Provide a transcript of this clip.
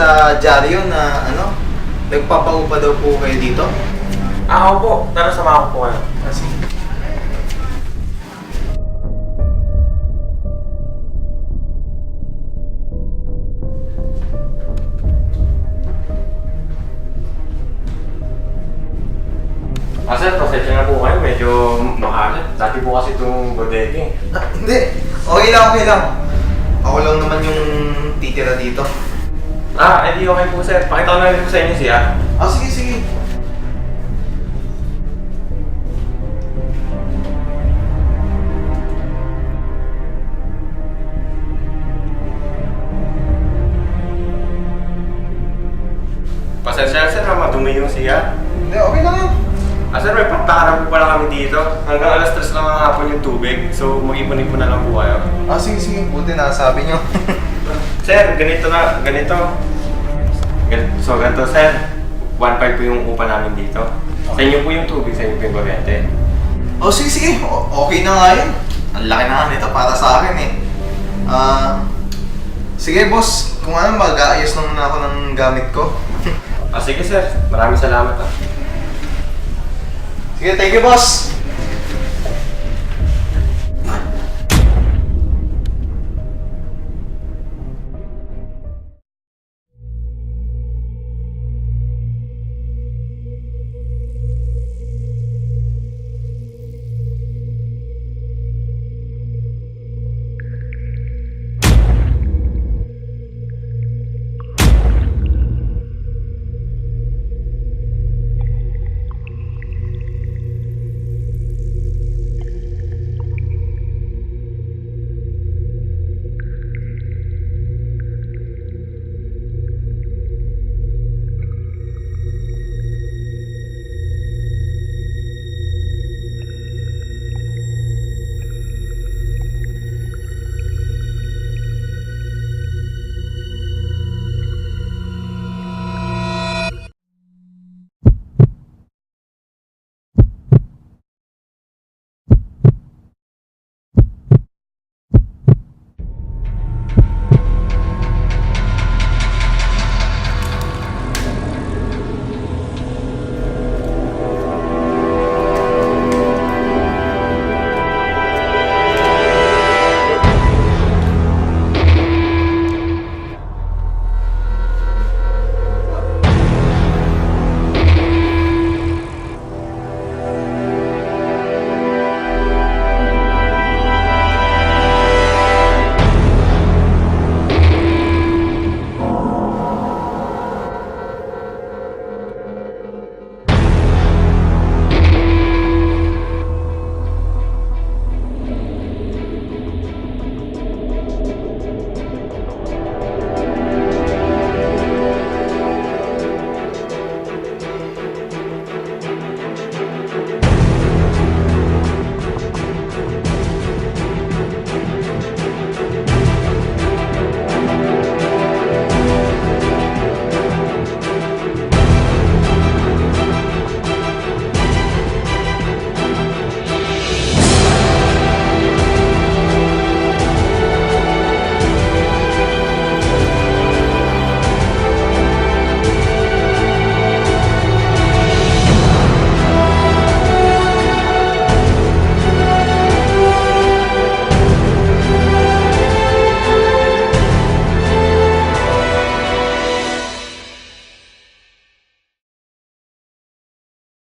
sa dyaryo na ano, nagpapaupa daw po kayo dito. Ako po. Tara, samahan ko po kayo. Kasi Sir, pasensya na po kayo. Medyo makalat. Dati po kasi itong bodega. hindi. Okay lang, okay lang. Ako lang naman yung titira dito. Di okay po sir. Pakita ko na rin po sa inyo siya. Sige, sige. Pasensya na sir, madumi yung siya. Hindi, okay lang yan. Sir, may patakaran po pala kami dito. Hanggang alas 3 lang ang hapon yung tubig. So, mag-ipon-ipon na lang po kayo. Sige, sige. Buti nasabi nyo. Sir, ganito na, ganito. So, ganito sir. 1.5 po yung upa namin dito. Sa inyo po yung tubig, sa inyo po yung kuryente. Sige, sige. Okay na nga yun. Ang laki na nga nito para sa akin eh. Sige boss, kung ano mag-aayos naman ako ng gamit ko. Sige sir, maraming salamat. Sige, thank you boss!